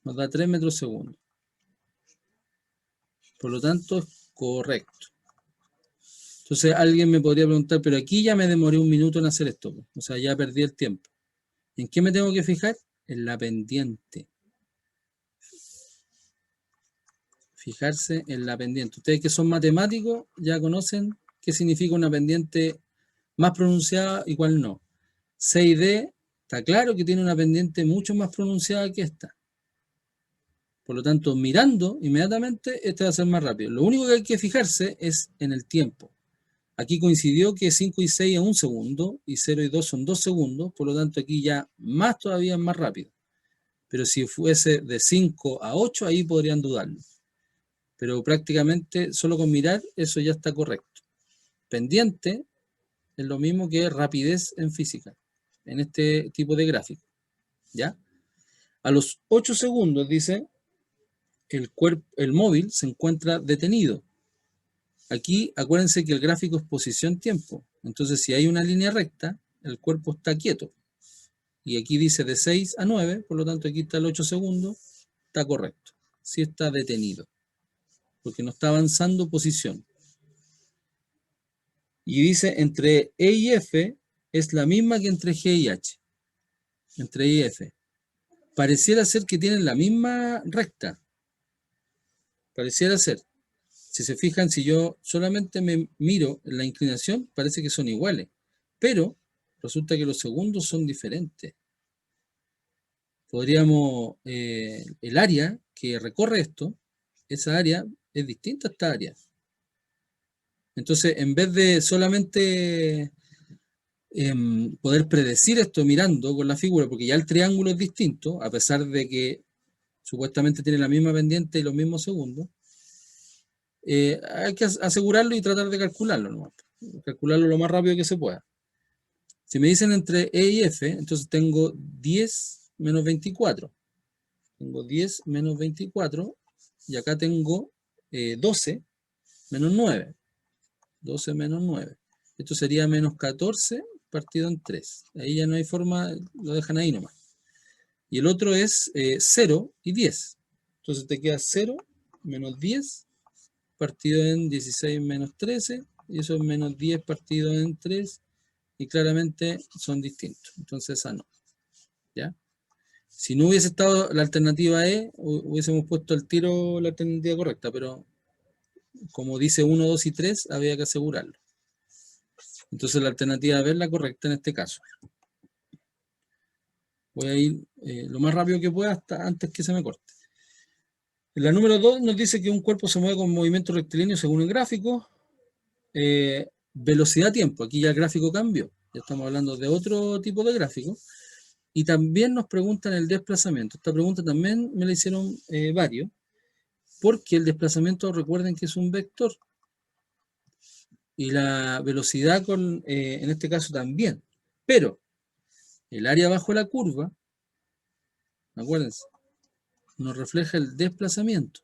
Nos da 3 metros segundo. Por lo tanto, es correcto. Entonces alguien me podría preguntar, pero aquí ya me demoré un minuto en hacer esto. O sea, ya perdí el tiempo. ¿En qué me tengo que fijar? En la pendiente. Fijarse en la pendiente. Ustedes que son matemáticos ya conocen qué significa una pendiente más pronunciada y cuál no. C y D, está claro que tiene una pendiente mucho más pronunciada que esta. Por lo tanto, mirando inmediatamente, este va a ser más rápido. Lo único que hay que fijarse es en el tiempo. Aquí coincidió que 5 y 6 es 1 segundo y 0 y 2 son 2 segundos. Por lo tanto, aquí ya más todavía es más rápido. Pero si fuese de 5 a 8, ahí podrían dudarlo. Pero prácticamente solo con mirar eso ya está correcto. Pendiente es lo mismo que rapidez en física, en este tipo de gráfico. ¿Ya? A los 8 segundos, dice, el móvil se encuentra detenido. Aquí acuérdense que el gráfico es posición-tiempo. Entonces, si hay una línea recta, el cuerpo está quieto. Y aquí dice de 6 a 9, por lo tanto aquí está el 8 segundos, está correcto. Sí está detenido, porque no está avanzando posición. Y dice entre E y F es la misma que entre G y H. Entre E y F. Pareciera ser que tienen la misma recta. Pareciera ser. Si se fijan, si yo solamente me miro en la inclinación, parece que son iguales. Pero resulta que los segundos son diferentes. Podríamos, el área que recorre esto, esa área es distinta a esta área. Entonces, en vez de solamente poder predecir esto mirando con la figura, porque ya el triángulo es distinto, a pesar de que supuestamente tiene la misma pendiente y los mismos segundos, hay que asegurarlo y tratar de calcularlo, ¿no? Calcularlo lo más rápido que se pueda. Si me dicen entre E y F, entonces tengo 10 menos 24. Tengo 10 menos 24 y acá tengo 12 menos 9. 12 menos 9. Esto sería menos 14 partido en 3. Ahí ya no hay forma, lo dejan ahí nomás. Y el otro es 0 y 10. Entonces te queda 0 menos 10 partido en 16 menos 13. Y eso es menos 10 partido en 3. Y claramente son distintos. Entonces esa no. ¿Ya? Si no hubiese estado la alternativa E, hubiésemos puesto al tiro la alternativa correcta. Pero como dice 1, 2 y 3, había que asegurarlo. Entonces la alternativa B es la correcta en este caso. Voy a ir lo más rápido que pueda hasta antes que se me corte. La número 2 nos dice que un cuerpo se mueve con movimiento rectilíneo según el gráfico. Velocidad-tiempo. Aquí ya el gráfico cambió. Ya estamos hablando de otro tipo de gráfico. Y también nos preguntan el desplazamiento. Esta pregunta también me la hicieron varios. Porque el desplazamiento, recuerden que es un vector. y la velocidad en este caso también. Pero el área bajo la curva, acuérdense, nos refleja el desplazamiento.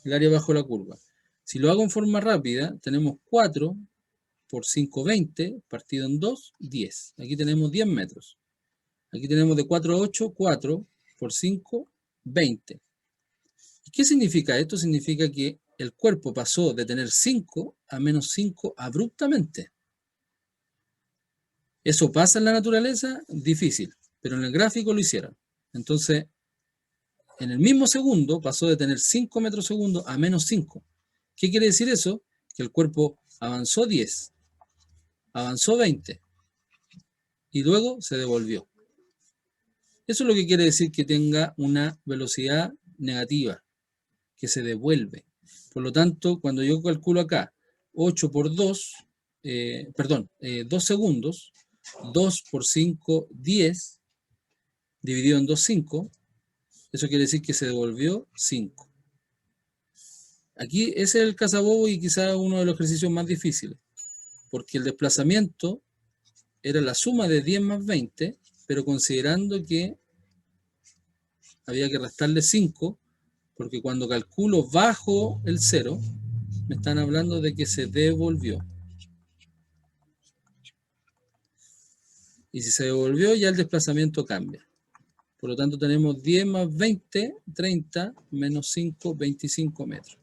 El área bajo la curva. Si lo hago en forma rápida, tenemos 4 por 5, 20, partido en 2, 10. Aquí tenemos 10 metros. Aquí tenemos de 4 a 8, 4 por 5, 20. ¿Y qué significa esto? Significa que el cuerpo pasó de tener 5 a menos 5 abruptamente. ¿Eso pasa en la naturaleza? Difícil, pero en el gráfico lo hicieron. Entonces, en el mismo segundo pasó de tener 5 metros segundo a menos 5. ¿Qué quiere decir eso? Que el cuerpo avanzó 10, avanzó 20 y luego se devolvió. Eso es lo que quiere decir que tenga una velocidad negativa, que se devuelve. Por lo tanto, cuando yo calculo acá 8 por 2, 2 segundos, 2 por 5, 10, dividido en 2, 5, eso quiere decir que se devolvió 5. Aquí ese es el cazabobo y quizá uno de los ejercicios más difíciles, porque el desplazamiento era la suma de 10 más 20, pero considerando que había que restarle 5, porque cuando calculo bajo el 0, me están hablando de que se devolvió. Y si se devolvió, ya el desplazamiento cambia. Por lo tanto, tenemos 10 más 20, 30, menos 5, 25 metros.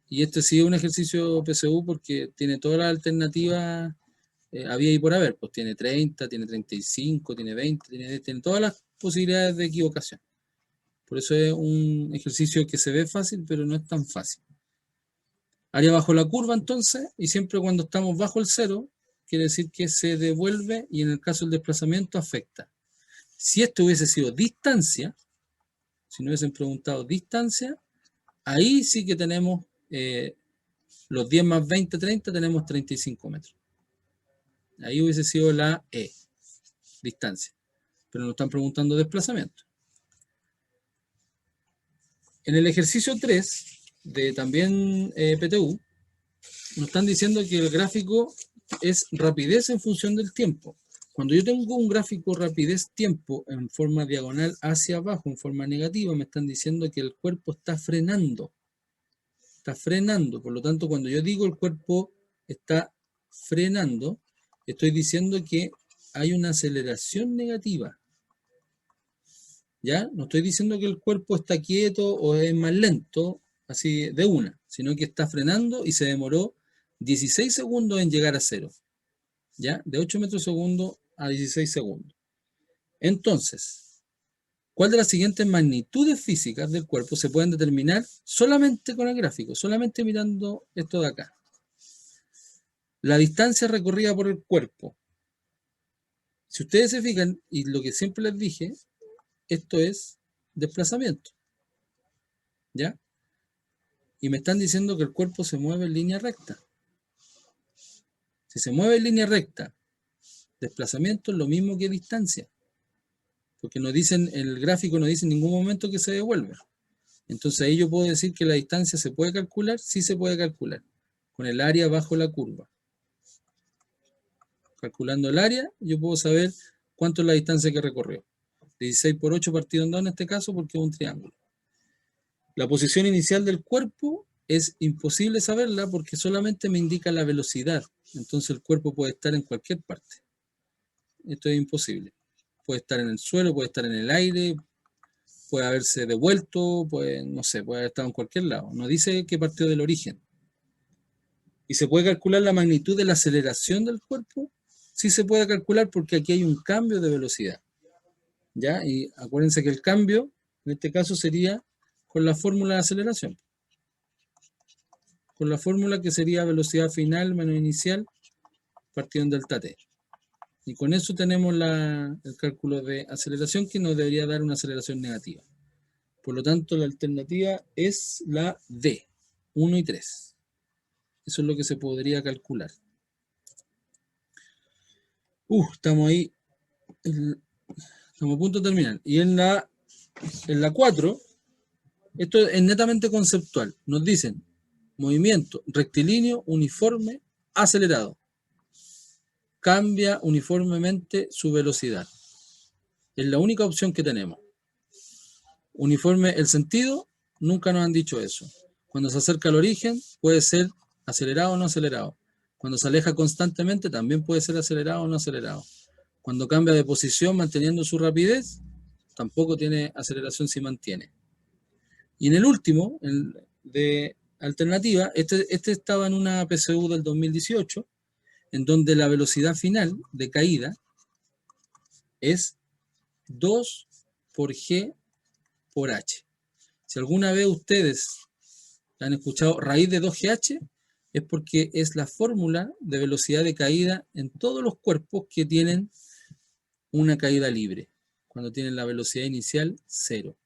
Y este sí es un ejercicio PSU porque tiene todas las alternativas, había y por haber. Pues tiene 30, tiene 35, tiene 20, tiene todas las posibilidades de equivocación. Por eso es un ejercicio que se ve fácil, pero no es tan fácil. Área bajo la curva, entonces, y siempre cuando estamos bajo el 0, quiere decir que se devuelve y en el caso del desplazamiento afecta. Si esto hubiese sido distancia, si no hubiesen preguntado distancia, ahí sí que tenemos los 10 más 20, 30, tenemos 35 metros. Ahí hubiese sido la E, distancia. Pero nos están preguntando desplazamiento. En el ejercicio 3, de también PTU, nos están diciendo que el gráfico es rapidez en función del tiempo. Cuando yo tengo un gráfico rapidez-tiempo en forma diagonal hacia abajo, en forma negativa, me están diciendo que el cuerpo está frenando. Está frenando. Por lo tanto, cuando yo digo el cuerpo está frenando, estoy diciendo que hay una aceleración negativa. ¿Ya? No estoy diciendo que el cuerpo está quieto o es más lento, así de una, sino que está frenando y se demoró 16 segundos en llegar a 0. ¿Ya? De 8 metros segundo a 16 segundos. Entonces, ¿cuál de las siguientes magnitudes físicas del cuerpo se pueden determinar solamente con el gráfico, solamente mirando esto de acá? La distancia recorrida por el cuerpo. Si ustedes se fijan, y lo que siempre les dije, esto es desplazamiento. ¿Ya? Y me están diciendo que el cuerpo se mueve en línea recta. Si se mueve en línea recta, desplazamiento es lo mismo que distancia. Porque no dicen, el gráfico no dice en ningún momento que se devuelve. Entonces ahí yo puedo decir que la distancia se puede calcular, sí se puede calcular, con el área bajo la curva. Calculando el área, yo puedo saber cuánto es la distancia que recorrió. 16 por 8 partido en 2 en este caso porque es un triángulo. La posición inicial del cuerpo es imposible saberla porque solamente me indica la velocidad. Entonces el cuerpo puede estar en cualquier parte. Esto es imposible. Puede estar en el suelo, puede estar en el aire, puede haberse devuelto, puede, no sé, puede haber estado en cualquier lado. No dice que partió del origen. ¿Y se puede calcular la magnitud de la aceleración del cuerpo? Sí se puede calcular porque aquí hay un cambio de velocidad. ¿Ya? Y acuérdense que el cambio, en este caso, sería con la fórmula de aceleración. Con la fórmula que sería velocidad final menos inicial partido en delta t. Y con eso tenemos el cálculo de aceleración que nos debería dar una aceleración negativa. Por lo tanto, la alternativa es la D, 1 y 3. Eso es lo que se podría calcular. Estamos ahí. Estamos a punto de terminar. Y en la 4, esto es netamente conceptual. Nos dicen, movimiento rectilíneo, uniforme, acelerado. Cambia uniformemente su velocidad. Es la única opción que tenemos. Uniforme el sentido, nunca nos han dicho eso. Cuando se acerca al origen, puede ser acelerado o no acelerado. Cuando se aleja constantemente, también puede ser acelerado o no acelerado. Cuando cambia de posición manteniendo su rapidez, tampoco tiene aceleración si mantiene. Y en el último, el de alternativa, este estaba en una PSU del 2018, en donde la velocidad final de caída es 2 por G por H. Si alguna vez ustedes han escuchado raíz de 2GH, es porque es la fórmula de velocidad de caída en todos los cuerpos que tienen una caída libre, cuando tienen la velocidad inicial 0.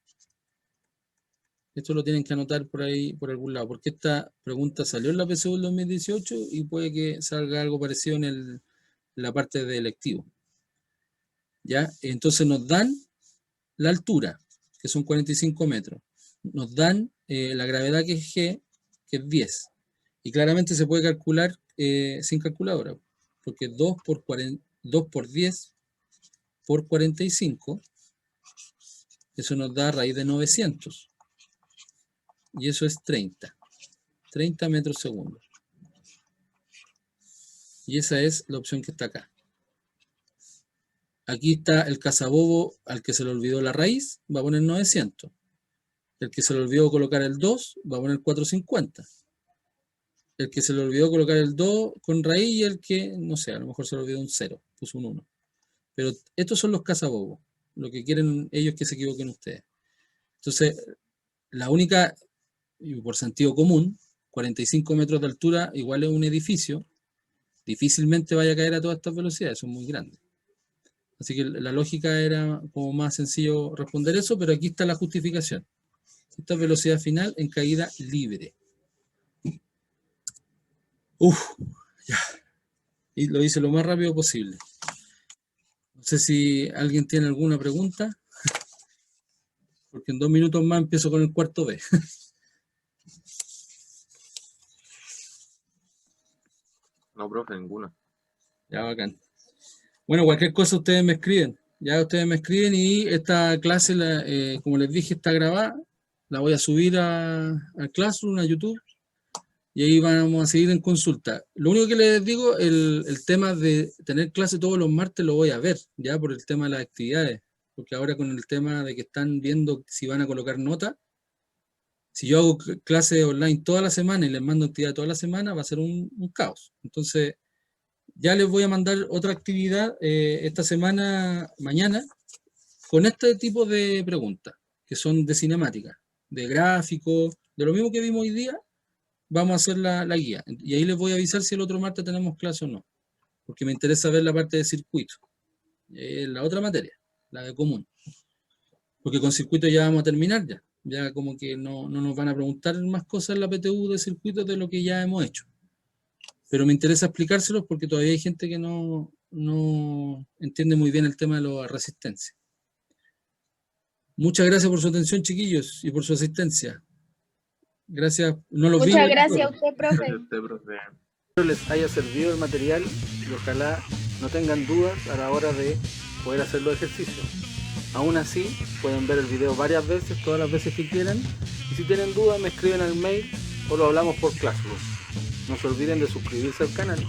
Esto lo tienen que anotar por ahí, por algún lado, porque esta pregunta salió en la PSU del 2018 y puede que salga algo parecido en la parte de electivo. ¿Ya? Entonces nos dan la altura, que son 45 metros. Nos dan la gravedad, que es G, que es 10. Y claramente se puede calcular sin calculadora, porque 2 por 10 por 45, eso nos da raíz de 900. Y eso es 30 metros segundo. Y esa es la opción que está acá. Aquí está el cazabobo al que se le olvidó la raíz, va a poner 900. El que se le olvidó colocar el 2, va a poner 450. El que se le olvidó colocar el 2 con raíz y el que, no sé, a lo mejor se le olvidó un 0, puso un 1. Pero estos son los cazabobos, lo que quieren ellos que se equivoquen ustedes. Entonces, la única, y por sentido común, 45 metros de altura igual es un edificio, difícilmente vaya a caer a todas estas velocidades, son muy grandes. Así que la lógica era como más sencillo responder eso, pero aquí está la justificación. Esta es velocidad final en caída libre. Ya. Y lo hice lo más rápido posible. No sé si alguien tiene alguna pregunta, porque en 2 minutos más empiezo con el cuarto B. No, profe, ninguna. Ya, bacán. Bueno, cualquier cosa ustedes me escriben. Ya ustedes me escriben y esta clase, como les dije, está grabada. La voy a subir a Classroom, a YouTube. Y ahí vamos a seguir en consulta. Lo único que les digo, el tema de tener clase todos los martes lo voy a ver, ya por el tema de las actividades. Porque ahora con el tema de que están viendo si van a colocar nota, si yo hago clase online toda la semana y les mando actividad toda la semana, va a ser un caos. Entonces, ya les voy a mandar otra actividad esta semana, mañana, con este tipo de preguntas, que son de cinemática, de gráficos, de lo mismo que vimos hoy día. Vamos a hacer la guía. Y ahí les voy a avisar si el otro martes tenemos clase o no. Porque me interesa ver la parte de circuito. La otra materia, la de común. Porque con circuito ya vamos a terminar ya. Ya como que no nos van a preguntar más cosas en la PTU de circuitos de lo que ya hemos hecho. Pero me interesa explicárselos porque todavía hay gente que no entiende muy bien el tema de la resistencia. Muchas gracias por su atención, chiquillos, y por su asistencia. Gracias. No los Muchas gracias a usted, profe. Gracias a usted, profe. Espero les haya servido el material y ojalá no tengan dudas a la hora de poder hacer los ejercicios. Aún así, pueden ver el video varias veces, todas las veces que quieran, y si tienen dudas me escriben al mail o lo hablamos por Classroom. No se olviden de suscribirse al canal